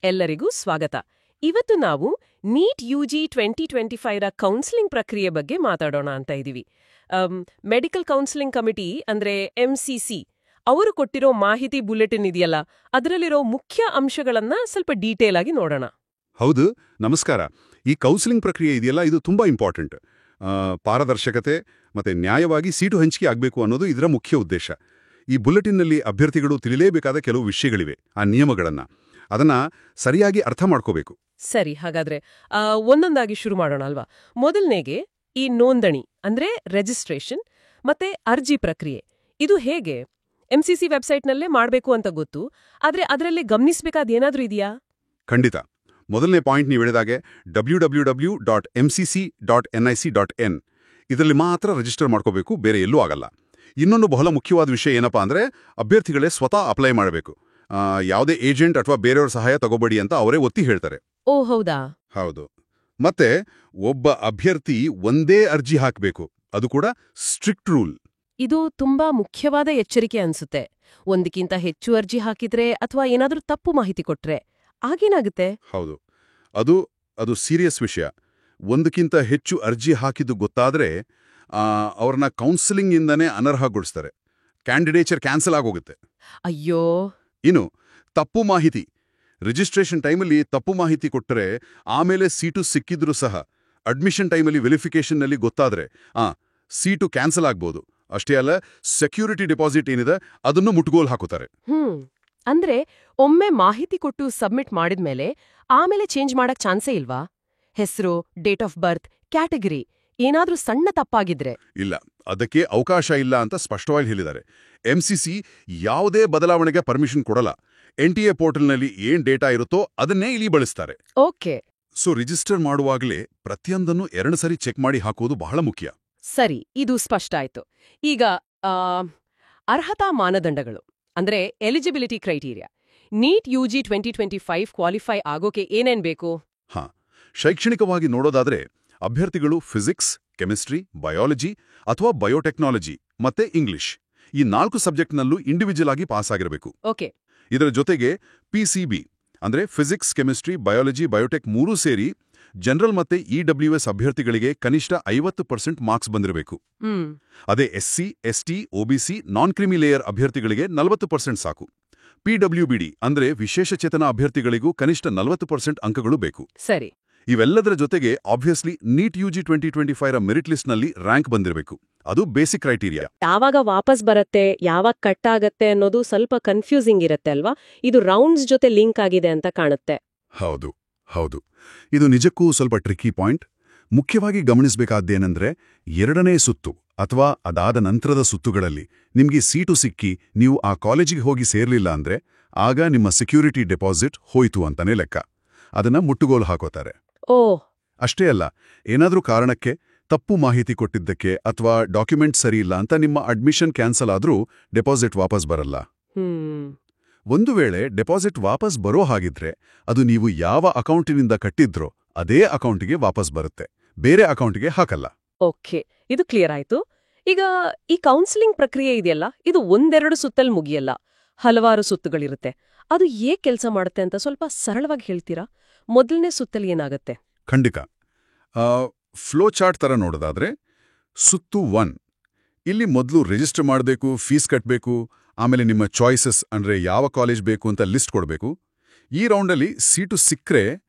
ಎಲ್ಲರಿಗೂ ಸ್ವಾಗತ. ಇವತ್ತು ನಾವು ನೀಟ್ ಯುಜಿ 2025ರ ಕೌನ್ಸಿಲಿಂಗ್ ಪ್ರಕ್ರಿಯೆ ಬಗ್ಗೆ ಮಾತಾಡೋಣ ಅಂತ ಇದೀವಿ. ಮೆಡಿಕಲ್ ಕೌನ್ಸಿಲಿಂಗ್ ಕಮಿಟಿ ಅಂದ್ರೆ MCC ಅವರು ಕೊಟ್ಟಿರೋ ಮಾಹಿತಿ ಬುಲೆಟಿನ್ ಇದೆಯಲ್ಲ, ಅದರಲ್ಲಿರೋ ಮುಖ್ಯ ಅಂಶಗಳನ್ನ ಸ್ವಲ್ಪ ಡೀಟೇಲ್ ಆಗಿ ನೋಡೋಣ. ಹೌದು, ನಮಸ್ಕಾರ. ಈ ಕೌನ್ಸಿಲಿಂಗ್ ಪ್ರಕ್ರಿಯೆ ಇದೆಯಲ್ಲ, ಇದು ತುಂಬಾ ಇಂಪಾರ್ಟೆಂಟ್. ಪಾರದರ್ಶಕತೆ ಮತ್ತೆ ನ್ಯಾಯವಾಗಿ ಸೀಟು ಹಂಚಿಕೆ ಆಗಬೇಕು ಅನ್ನೋದು ಇದರ ಮುಖ್ಯ ಉದ್ದೇಶ. ಈ ಬುಲೆಟಿನ್ನಲ್ಲಿ ಅಭ್ಯರ್ಥಿಗಳು ತಿಳಿಯಲೇಬೇಕಾದ ಕೆಲವು ವಿಷಯಗಳಿವೆ, ಆ ನಿಯಮಗಳನ್ನ ಅದನ್ನ ಸರಿಯಾಗಿ ಅರ್ಥ ಮಾಡ್ಕೋಬೇಕು. ಸರಿ, ಹಾಗಾದ್ರೆ ಒಂದೊಂದಾಗಿ ಶುರು ಮಾಡೋಣ ಅಲ್ವಾ? ಮೊದಲನೇಗೆ ಈ ನೋಂದಣಿ ಅಂದ್ರೆ ರಿಜಿಸ್ಟ್ರೇಷನ್ ಮತ್ತೆ ಅರ್ಜಿ ಪ್ರಕ್ರಿಯೆ. ಇದು ಹೇಗೆ? MCC ವೆಬ್ಸೈಟ್ನಲ್ಲೇ ಮಾಡಬೇಕು ಅಂತ ಗೊತ್ತು, ಆದ್ರೆ ಅದರಲ್ಲಿ ಗಮನಿಸಬೇಕಾದ ಏನಾದ್ರೂ ಇದೆಯಾ? ಖಂಡಿತ. ಮೊದಲನೇ ಪಾಯಿಂಟ್ ನೀವು ಹೇಳಿದಾಗೆ www.mcc.nic.in ಇದರಲ್ಲಿ ಮಾತ್ರ ರಿಜಿಸ್ಟರ್ ಮಾಡ್ಕೋಬೇಕು, ಬೇರೆ ಎಲ್ಲೂ ಆಗಲ್ಲ. ಇನ್ನೊಂದು ಬಹಳ ಮುಖ್ಯವಾದ ವಿಷಯ ಏನಪ್ಪಾ ಅಂದ್ರೆ, ಅಭ್ಯರ್ಥಿಗಳೇ ಸ್ವತಃ ಅಪ್ಲೈ ಮಾಡಬೇಕು. ಯಾವುದೇ ಏಜೆಂಟ್ ಅಥವಾ ಬೇರೆಯವ್ರ ಸಹಾಯ ತಗೋಬೇಡಿ ಅಂತ ಅವರೇ ಒತ್ತಿ ಹೇಳ್ತಾರೆ. ಓ ಹೌದಾ? ಹೌದು. ಮತ್ತೆ ಒಬ್ಬ ಅಭ್ಯರ್ಥಿ ಒಂದೇ ಅರ್ಜಿ ಹಾಕಬೇಕು, ಅದು ಕೂಡ ಸ್ಟ್ರಿಕ್ಟ್ ರೂಲ್. ಇದು ತುಂಬಾ ಮುಖ್ಯವಾದ ಎಚ್ಚರಿಕೆ ಅನ್ಸುತ್ತೆ. ಒಂದಕ್ಕಿಂತ ಹೆಚ್ಚು ಅರ್ಜಿ ಹಾಕಿದ್ರೆ ಅಥವಾ ಏನಾದ್ರೂ ತಪ್ಪು ಮಾಹಿತಿ ಕೊಟ್ರೆ ಆಗೇನಾಗುತ್ತೆ? ಹೌದು, ಅದು ಸೀರಿಯಸ್ ವಿಷಯ. ಒಂದಕ್ಕಿಂತ ಹೆಚ್ಚು ಅರ್ಜಿ ಹಾಕಿದ್ದು ಗೊತ್ತಾದ್ರೆ ಅವ್ರನ್ನ ಕೌನ್ಸಿಲಿಂಗ್ ಇಂದನೇ ಅನರ್ಹಗೊಳಿಸ್ತಾರೆ. ಕ್ಯಾಂಡಿಡೇಚರ್ ಕ್ಯಾನ್ಸಲ್ ಆಗೋಗುತ್ತೆ. ಅಯ್ಯೋ. ಇನ್ನು ತಪ್ಪು ಮಾಹಿತಿ, ರಿಜಿಸ್ಟ್ರೇಷನ್ ಟೈಮಲ್ಲಿ ತಪ್ಪು ಮಾಹಿತಿ ಕೊಟ್ಟರೆ ಆಮೇಲೆ ಸೀಟು ಸಿಕ್ಕಿದ್ರೂ ಸಹ ಅಡ್ಮಿಷನ್ ಟೈಮಲ್ಲಿ ವೆರಿಫಿಕೇಷನ್ನಲ್ಲಿ ಗೊತ್ತಾದ್ರೆ ಸೀಟು ಕ್ಯಾನ್ಸಲ್ ಆಗ್ಬೋದು. ಅಷ್ಟೇ ಅಲ್ಲ, ಸೆಕ್ಯೂರಿಟಿ ಡೆಪಾಸಿಟ್ ಏನಿದೆ ಅದನ್ನು ಮುಟ್ಗೋಲ್ ಹಾಕುತ್ತಾರೆ. ಅಂದ್ರೆ ಒಮ್ಮೆ ಮಾಹಿತಿ ಕೊಟ್ಟು ಸಬ್ಮಿಟ್ ಮಾಡಿದ್ಮೇಲೆ ಆಮೇಲೆ ಚೇಂಜ್ ಮಾಡಕ್ ಚಾನ್ಸೇ ಇಲ್ವಾ? ಹೆಸರು, ಡೇಟ್ ಆಫ್ ಬರ್ತ್, ಕ್ಯಾಟಗರಿ ಏನಾದ್ರೂ ಸಣ್ಣ ತಪ್ಪಾಗಿದ್ರೆ? ಇಲ್ಲ, ಅದಕ್ಕೆ ಅವಕಾಶ ಇಲ್ಲ ಅಂತ ಸ್ಪಷ್ಟವಾಗಿ ಹೇಳಿದ್ದಾರೆ. MCC ಯಾವುದೇ ಬದಲಾವಣೆಗೆ ಪರ್ಮಿಷನ್ ಕೊಡಲ್ಲ. NTA ಪೋರ್ಟಲ್ನಲ್ಲಿ ಏನ್ ಡೇಟಾ ಇರುತ್ತೋ ಅದನ್ನೇ ಇಲ್ಲಿ ಬಳಸ್ತಾರೆ. ಓಕೆ. ಸೊ ರಿಜಿಸ್ಟರ್ ಮಾಡುವಾಗಲೇ ಪ್ರತಿಯೊಂದನ್ನು 2 ಸರಿ ಚೆಕ್ ಮಾಡಿ ಹಾಕೋದು ಬಹಳ ಮುಖ್ಯ. ಸರಿ, ಇದು ಸ್ಪಷ್ಟ ಆಯ್ತು. ಈಗ ಅರ್ಹತಾ ಮಾನದಂಡಗಳು ಅಂದ್ರೆ eligibility criteria. NEET UG 2025 qualify ಆಗೋಕೆ ಏನೇನ್ ಬೇಕು? ಶೈಕ್ಷಣಿಕವಾಗಿ ನೋಡೋದಾದ್ರೆ ಅಭ್ಯರ್ಥಿಗಳು ಫಿಸಿಕ್ಸ್, ಕೆಮಿಸ್ಟ್ರಿ, ಬಯಾಲಜಿ ಅಥವಾ ಬಯೋಟೆಕ್ನಾಲಜಿ ಮತ್ತೆ ಇಂಗ್ಲಿಷ್ ಈ 4 ಸಬ್ಜೆಕ್ಟ್ನಲ್ಲೂ ಇಂಡಿವಿಜುವಲ್ ಆಗಿ ಪಾಸ್ ಆಗಿರಬೇಕು. ಓಕೆ. ಇದರ ಜೊತೆಗೆ PCB ಅಂದ್ರೆ ಫಿಸಿಕ್ಸ್, ಕೆಮಿಸ್ಟ್ರಿ, ಬಯಾಲಜಿ, ಬಯೋಟೆಕ್ 3 ಸೇರಿ ಜನರಲ್ ಮತ್ತೆ EWS ಅಭ್ಯರ್ಥಿಗಳಿಗೆ ಕನಿಷ್ಠ 50% ಮಾರ್ಕ್ಸ್ ಬಂದಿರಬೇಕು. ಅದೇ SC, ST, OBC, ನಾನ್ ಕ್ರಿಮಿ ಲೇಯರ್ ಅಭ್ಯರ್ಥಿಗಳಿಗೆ 40% ಸಾಕು. PWBD ಅಂದ್ರೆ ವಿಶೇಷಚೇತನ ಅಭ್ಯರ್ಥಿಗಳಿಗೂ ಕನಿಷ್ಠ 40% ಅಂಕಗಳು ಬೇಕು. ಸರಿ. ಇವೆಲ್ಲದರ ಜೊತೆಗೆ ಆಬ್ವಿಯಸ್ಲಿ ನೀಟ್ ಯುಜಿ 2025ರ ಮೆರಿಟ್ ಲಿಸ್ಟ್ನಲ್ಲಿ ರ್ಯಾಂಕ್ ಬಂದಿರಬೇಕು. ಅದು ಬೇಸಿಕ್ ಕ್ರೈಟೀರಿಯಾ. ಯಾವಾಗ ವಾಪಸ್ ಬರುತ್ತೆ, ಯಾವಾಗ ಕಟ್ ಆಗತ್ತೆ ಅನ್ನೋದು ಸ್ವಲ್ಪ ಕನ್ಫ್ಯೂಸಿಂಗ್ ಇರುತ್ತೆ ಅಲ್ವಾ? ಇದು ರೌಂಡ್ಸ್ ಜೊತೆ ಲಿಂಕ್ ಆಗಿದೆ ಅಂತ ಕಾಣುತ್ತೆ. ಹೌದು. ಇದು ನಿಜಕ್ಕೂ ಸ್ವಲ್ಪ ಟ್ರಿಕಿ ಪಾಯಿಂಟ್. ಮುಖ್ಯವಾಗಿ ಗಮನಿಸಬೇಕಾದ್ದೇನೆಂದ್ರೆ, 2ನೇ ಸುತ್ತು ಅಥವಾ ಅದಾದ ನಂತರದ ಸುತ್ತುಗಳಲ್ಲಿ ನಿಮ್ಗೆ ಸೀಟು ಸಿಕ್ಕಿ ನೀವು ಆ ಕಾಲೇಜಿಗೆ ಹೋಗಿ ಸೇರ್ಲಿಲ್ಲ ಅಂದ್ರೆ ಆಗ ನಿಮ್ಮ ಸೆಕ್ಯೂರಿಟಿ ಡೆಪಾಸಿಟ್ ಹೋಯ್ತು ಅಂತಾನೆ ಲೆಕ್ಕ. ಅದನ್ನ ಮುಟ್ಟುಗೋಲು ಹಾಕೋತಾರೆ. ಅಷ್ಟೇ ಅಲ್ಲ, ಏನಾದ್ರೂ ಕಾರಣಕ್ಕೆ ತಪ್ಪು ಮಾಹಿತಿ ಕೊಟ್ಟಿದ್ದಕ್ಕೆ ಅಥವಾ ಡಾಕ್ಯುಮೆಂಟ್ ಸರಿ ಇಲ್ಲ ಅಂತ ನಿಮ್ಮ ಅಡ್ಮಿಷನ್ ಕ್ಯಾನ್ಸಲ್ ಆದ್ರೂ ಡೆಪಾಸಿಟ್ ವಾಪಸ್ ಬರಲ್ಲ. ಒಂದು ವೇಳೆ ಡೆಪಾಸಿಟ್ ವಾಪಸ್ ಬರೋ ಹಾಗಿದ್ರೆ ಅದು ನೀವು ಯಾವ ಅಕೌಂಟಿನಿಂದ ಕಟ್ಟಿದ್ರೋ ಅದೇ ಅಕೌಂಟಿಗೆ ವಾಪಸ್ ಬರುತ್ತೆ, ಬೇರೆ ಅಕೌಂಟಿಗೆ ಹಾಕಲ್ಲ. ಓಕೆ, ಇದು ಕ್ಲಿಯರ್ ಆಯ್ತು. ಈಗ ಈ ಕೌನ್ಸಿಲಿಂಗ್ ಪ್ರಕ್ರಿಯೆ ಇದೆಯಲ್ಲ, ಇದು 1-2 ಸುತ್ತಲ್ ಮುಗಿಯಲ್ಲ, ಹಲವಾರು ಸುತ್ತುಗಳಿರುತ್ತೆ. ಅದು ಹೇಗೆ ಕೆಲಸ ಮಾಡುತ್ತೆ ಅಂತ ಸ್ವಲ್ಪ ಸರಳವಾಗಿ ಹೇಳ್ತೀರಾ? ಮೊದಲನೇ ಸುತ್ತಲ್ಲಿ ಏನಾಗುತ್ತೆ? ಖಂಡಿತ. ಫ್ಲೋ ಚಾರ್ಟ್ ತರ ನೋಡೋದಾದ್ರೆ ಸುತ್ತು 1 ಇಲ್ಲಿ ಮೊದಲು ರಿಜಿಸ್ಟರ್ ಮಾಡಬೇಕು, ಫೀಸ್ ಕಟ್ಟಬೇಕು, ಆಮೇಲೆ ನಿಮ್ಮ ಚಾಯ್ಸಸ್ ಅಂದ್ರೆ ಯಾವ ಕಾಲೇಜ್ ಬೇಕು ಅಂತ ಲಿಸ್ಟ್ ಕೊಡಬೇಕು. ಈ ರೌಂಡಲ್ಲಿ ಸೀಟು ಸಿಕ್ಕರೆ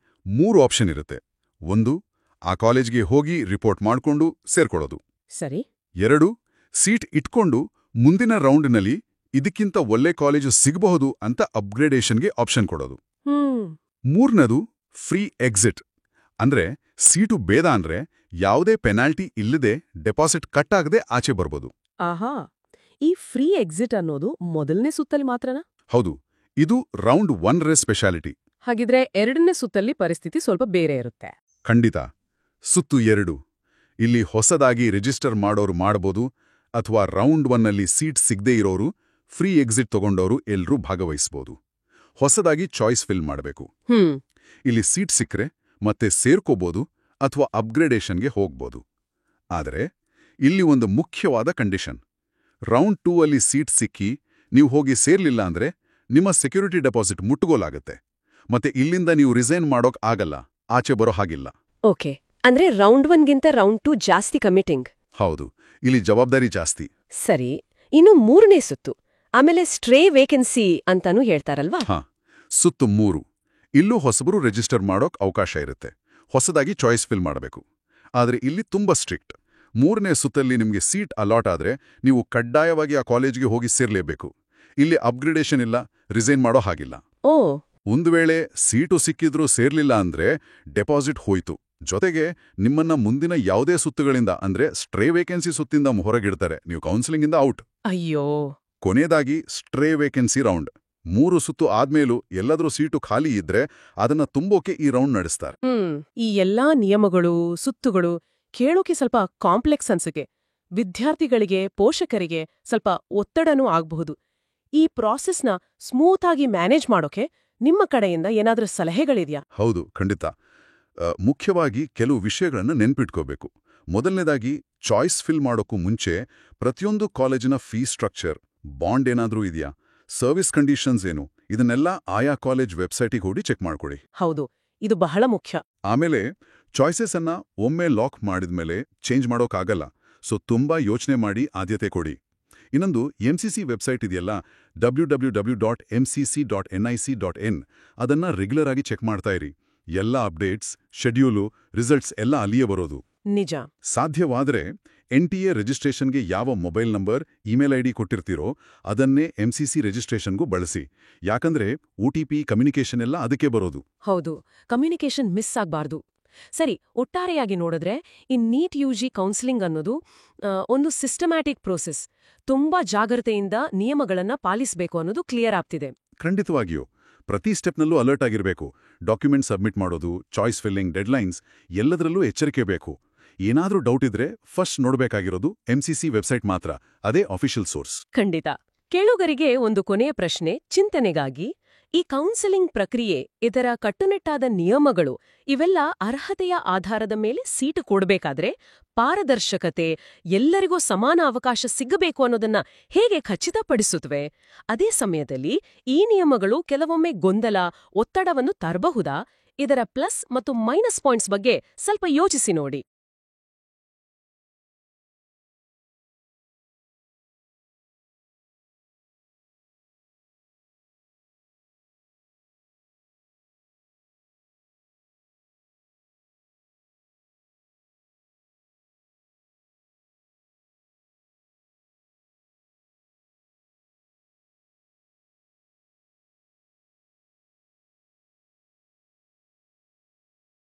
3 ಆಪ್ಷನ್ ಇರುತ್ತೆ. 1, ಆ ಕಾಲೇಜ್ಗೆ ಹೋಗಿ ರಿಪೋರ್ಟ್ ಮಾಡಿಕೊಂಡು ಸೇರ್ಕೊಳ್ಳೋದು. ಸರಿ. 2, ಸೀಟ್ ಇಟ್ಕೊಂಡು ಮುಂದಿನ ರೌಂಡ್ನಲ್ಲಿ ಇದಕ್ಕಿಂತ ಒಳ್ಳೆ ಕಾಲೇಜು ಸಿಗಬಹುದು ಅಂತ ಅಪ್ಗ್ರೇಡೇಷನ್ಗೆ ಆಪ್ಷನ್ ಕೊಡೋದು. 3ನೇದು ಫ್ರೀ ಎಕ್ಸಿಟ್ ಅಂದ್ರೆ ಸೀಟು ಬೇಡ ಅಂದ್ರೆ ಯಾವುದೇ ಪೆನಾಲ್ಟಿ ಇಲ್ಲದೆ ಡೆಪಾಸಿಟ್ ಕಟ್ ಆಗದೆ ಆಚೆ ಬರ್ಬೋದು. ಆಹಾ, ಈ ಫ್ರೀ ಎಕ್ಸಿಟ್ ಅನ್ನೋದು ಮೊದಲನೇ ಸುತ್ತಲ್ಲಿ ಮಾತ್ರನಾ? ಹೌದು, ಇದು ರೌಂಡ್ 1ರ ಸ್ಪೆಷಾಲಿಟಿ. ಹಾಗಿದ್ರೆ 2ನೇ ಸುತ್ತಲ್ಲಿ ಪರಿಸ್ಥಿತಿ ಸ್ವಲ್ಪ ಬೇರೆ ಇರುತ್ತೆ. ಖಂಡಿತ. ಸುತ್ತು 2 ಇಲ್ಲಿ ಹೊಸದಾಗಿ ರಿಜಿಸ್ಟರ್ ಮಾಡೋರು ಮಾಡಬಹುದು, ಅಥವಾ ರೌಂಡ್ 1ನಲ್ಲಿ ಸೀಟ್ ಸಿಗದೇ ಇರೋರು ಫ್ರೀ ಎಕ್ಸಿಟ್ ತಗೊಂಡವರು ಎಲ್ಲರೂ ಭಾಗವಹಿಸಬಹುದು. ಹೊಸದಾಗಿ ಚಾಯ್ಸ್ ಫಿಲ್ ಮಾಡಬೇಕು. ಇಲ್ಲಿ ಸೀಟ್ ಸಿಕ್ಕರೆ ಮತ್ತೆ ಸೇರ್ಕೋಬಹುದು ಅಥವಾ ಅಪ್ಗ್ರೇಡೇಷನ್ಗೆ ಹೋಗ್ಬೋದು. ಆದರೆ ಇಲ್ಲಿ ಒಂದು ಮುಖ್ಯವಾದ ಕಂಡೀಷನ್. ರೌಂಡ್ 2 ಅಲ್ಲಿ ಸೀಟ್ ಸಿಕ್ಕಿ ನೀವು ಹೋಗಿ ಸೇರ್ಲಿಲ್ಲ ಅಂದ್ರೆ ನಿಮ್ಮ ಸೆಕ್ಯೂರಿಟಿ ಡೆಪಾಸಿಟ್ ಮುಟ್ಟುಗೋಲಾಗುತ್ತೆ. ಮತ್ತೆ ಇಲ್ಲಿಂದ ನೀವು ರಿಸೈನ್ ಮಾಡೋಕ್ ಆಗಲ್ಲ, ಆಚೆ ಬರೋ ಹಾಗಿಲ್ಲ. ಓಕೆ, ಅಂದ್ರೆ ರೌಂಡ್ 1ಗಿಂತ ರೌಂಡ್ 2 ಜಾಸ್ತಿ ಕಮಿಟಿಂಗ್. ಹೌದು, ಇಲ್ಲಿ ಜವಾಬ್ದಾರಿ ಜಾಸ್ತಿ. ಸರಿ, ಇನ್ನು 3ನೇ ಸುತ್ತು, ಆಮೇಲೆ ಸ್ಟ್ರೇ ವೇಕೆನ್ಸಿ ಅಂತಾನೂ ಹೇಳ್ತಾರಲ್ವಾ? ಹಾ, ಸುತ್ತು 3. ಇಲ್ಲೂ ಹೊಸಬರು ರಿಜಿಸ್ಟರ್ ಮಾಡೋಕ್ ಅವಕಾಶ ಇರುತ್ತೆ. ಹೊಸದಾಗಿ ಚಾಯ್ಸ್ ಫಿಲ್ ಮಾಡಬೇಕು. ಆದರೆ ಇಲ್ಲಿ ತುಂಬಾ ಸ್ಟ್ರಿಕ್ಟ್. 3ನೇ ಸುತ್ತಲ್ಲಿ ನಿಮಗೆ ಸೀಟ್ ಅಲಾಟ್ ಆದ್ರೆ ನೀವು ಕಡ್ಡಾಯವಾಗಿ ಆ ಕಾಲೇಜ್ಗೆ ಹೋಗಿ ಸೇರ್ಲೇಬೇಕು. ಇಲ್ಲಿ ಅಪ್ಗ್ರೇಡೇಷನ್ ಇಲ್ಲ, ರಿಸೈನ್ ಮಾಡೋ ಹಾಗಿಲ್ಲ. ಓ, ಒಂದು ವೇಳೆ ಸೀಟು ಸಿಕ್ಕಿದ್ರೂ ಸೇರ್ಲಿಲ್ಲ ಅಂದ್ರೆ ಡೆಪಾಸಿಟ್ ಹೋಯ್ತು. ಜೊತೆಗೆ ನಿಮ್ಮನ್ನ ಮುಂದಿನ ಯಾವುದೇ ಸುತ್ತುಗಳಿಂದ ಅಂದ್ರೆ ಸ್ಟ್ರೇ ವೇಕೆನ್ಸಿ ಸುತ್ತಿಂದ ಹೊರಗಿಡ್ತಾರೆ. ನೀವು ಕೌನ್ಸಿಲಿಂಗ್ ಇಂದ ಔಟ್. ಅಯ್ಯೋ. ಕೊನೆಯದಾಗಿ ಸ್ಟ್ರೇ ವೇಕೆನ್ಸಿ ರೌಂಡ್. 3 ಸುತ್ತು ಆದ್ಮೇಲೂ ಎಲ್ಲಾದ್ರೂ ಸೀಟು ಖಾಲಿ ಇದ್ರೆ ಅದನ್ನ ತುಂಬೋಕೆ ಈ ರೌಂಡ್ ನಡೆಸ್ತಾರೆ. ಈ ಎಲ್ಲಾ ನಿಯಮಗಳು, ಸುತ್ತುಗಳು ಕೇಳೋಕೆ ಸ್ವಲ್ಪ ಕಾಂಪ್ಲೆಕ್ಸ್ ಅನ್ಸುತ್ತೆ. ವಿದ್ಯಾರ್ಥಿಗಳಿಗೆ, ಪೋಷಕರಿಗೆ ಸ್ವಲ್ಪ ಒತ್ತಡನೂ ಆಗ್ಬಹುದು. ಈ ಪ್ರಾಸೆಸ್ನ ಸ್ಮೂತ್ ಆಗಿ ಮ್ಯಾನೇಜ್ ಮಾಡೋಕೆ ನಿಮ್ಮ ಕಡೆಯಿಂದ ಏನಾದ್ರೂ ಸಲಹೆಗಳಿದೆಯಾ? ಹೌದು, ಖಂಡಿತ. ಮುಖ್ಯವಾಗಿ ಕೆಲವು ವಿಷಯಗಳನ್ನು ನೆನ್ಪಿಟ್ಕೋಬೇಕು. ಮೊದಲನೇದಾಗಿ, ಚಾಯ್ಸ್ ಫಿಲ್ ಮಾಡೋಕ್ಕೂ ಮುಂಚೆ ಪ್ರತಿಯೊಂದು ಕಾಲೇಜಿನ ಫೀಸ್ ಸ್ಟ್ರಕ್ಚರ್, ಬಾಂಡ್ ಏನಾದ್ರೂ ಇದೆಯಾ, ಸರ್ವಿಸ್ ಕಂಡೀಷನ್ಸ್ ಏನು, ಇದನ್ನೆಲ್ಲ ಆಯಾ ಕಾಲೇಜ್ ವೆಬ್ಸೈಟಿಗೆ ಹೋಗಿ ಚೆಕ್ ಮಾಡ್ಕೊಡಿ. ಹೌದು, ಇದು ಬಹಳ ಮುಖ್ಯ. ಆಮೇಲೆ ಚಾಯ್ಸಸ್ ಅನ್ನ ಒಮ್ಮೆ ಲಾಕ್ ಮಾಡಿದ್ಮೇಲೆ ಚೇಂಜ್ ಮಾಡೋಕ್ಕಾಗಲ್ಲ. ಸೊ ತುಂಬಾ ಯೋಚನೆ ಮಾಡಿ ಆದ್ಯತೆ ಕೊಡಿ. ಇನ್ನೊಂದು, ಎಂಸಿಸಿ ವೆಬ್ಸೈಟ್ ಇದೆಯಲ್ಲ, www.mcc.nic.in, ಅದನ್ನ ರೆಗ್ಯುಲರ್ ಆಗಿ ಚೆಕ್ ಮಾಡ್ತಾ ಇರಿ. ಎಲ್ಲ ಅಪ್ಡೇಟ್ಸ್, ಶೆಡ್ಯೂಲು, ರಿಸಲ್ಟ್ಸ್ ಎಲ್ಲ ಅಲ್ಲಿಯೇ ಬರೋದು. ನಿಜ. ಸಾಧ್ಯವಾದ್ರೆ NTA ರಿಜಿಸ್ಟ್ರೇಷನ್ಗೆ ಯಾವ ಮೊಬೈಲ್ ನಂಬರ್, ಇಮೇಲ್ ID ಕೊಟ್ಟಿರ್ತೀರೋ ಅದನ್ನೇ MCC ರಿಜಿಸ್ಟ್ರೇಷನ್ಗೂ ಬಳಸಿ. ಯಾಕಂದ್ರೆ OTP ಕಮ್ಯುನಿಕೇಷನ್ ಎಲ್ಲ ಅದಕ್ಕೆ ಬರೋದು. ಹೌದು, ಕಮ್ಯುನಿಕೇಷನ್ ಮಿಸ್ ಆಗ್ಬಾರ್ದು. ಸರಿ, ಒಟ್ಟಾರೆಯಾಗಿ ನೋಡಿದ್ರೆ ಈ ನೀಟ್ UG ಕೌನ್ಸಿಲಿಂಗ್ ಅನ್ನೋದು ಒಂದು ಸಿಸ್ಟಮ್ಯಾಟಿಕ್ ಪ್ರೋಸೆಸ್. ತುಂಬಾ ಜಾಗೃತೆಯಿಂದ ನಿಯಮಗಳನ್ನ ಪಾಲಿಸಬೇಕು ಅನ್ನೋದು ಕ್ಲಿಯರ್ ಆಗ್ತಿದೆ. ಖಂಡಿತವಾಗಿಯೂ. ಪ್ರತಿ ಸ್ಟೆಪ್ನಲ್ಲೂ ಅಲರ್ಟ್ ಆಗಿರಬೇಕು. ಡಾಕ್ಯುಮೆಂಟ್ ಸಬ್ಮಿಟ್ ಮಾಡೋದು, ಚಾಯ್ಸ್ ಫಿಲ್ಲಿಂಗ್, ಡೆಡ್ಲೈನ್ಸ್ ಎಲ್ಲದರಲ್ಲೂ ಎಚ್ಚರಿಕೆ ಬೇಕು. ಏನಾದ್ರೂ ಡೌಟ್ ಇದ್ರೆ ಫಸ್ಟ್ ನೋಡ್ಬೇಕಾಗಿರೋದು MCC ವೆಬ್ಸೈಟ್ ಮಾತ್ರ. ಅದೇ ಅಫಿಷಿಯಲ್ ಸೋರ್ಸ್. ಖಂಡಿತ. ಕೇಳುಗರಿಗೆ ಒಂದು ಕೊನೆಯ ಪ್ರಶ್ನೆ, ಚಿಂತನೆಗಾಗಿ. ಈ ಕೌನ್ಸೆಲಿಂಗ್ ಪ್ರಕ್ರಿಯೆ, ಇದರ ಕಟ್ಟುನಿಟ್ಟಾದ ನಿಯಮಗಳು, ಇವೆಲ್ಲ ಅರ್ಹತೆಯ ಆಧಾರದ ಮೇಲೆ ಸೀಟು ಕೊಡಬೇಕಾದ್ರೆ ಪಾರದರ್ಶಕತೆ, ಎಲ್ಲರಿಗೂ ಸಮಾನ ಅವಕಾಶ ಸಿಗಬೇಕು ಅನ್ನೋದನ್ನ ಹೇಗೆ ಖಚಿತಪಡಿಸುತ್ತವೆ? ಅದೇ ಸಮಯದಲ್ಲಿ ಈ ನಿಯಮಗಳು ಕೆಲವೊಮ್ಮೆ ಗೊಂದಲ, ಒತ್ತಡವನ್ನು ತರಬಹುದಾ? ಇದರ ಪ್ಲಸ್ ಮತ್ತು ಮೈನಸ್ ಪಾಯಿಂಟ್ಸ್ ಬಗ್ಗೆ ಸ್ವಲ್ಪ ಯೋಚಿಸಿ ನೋಡಿ.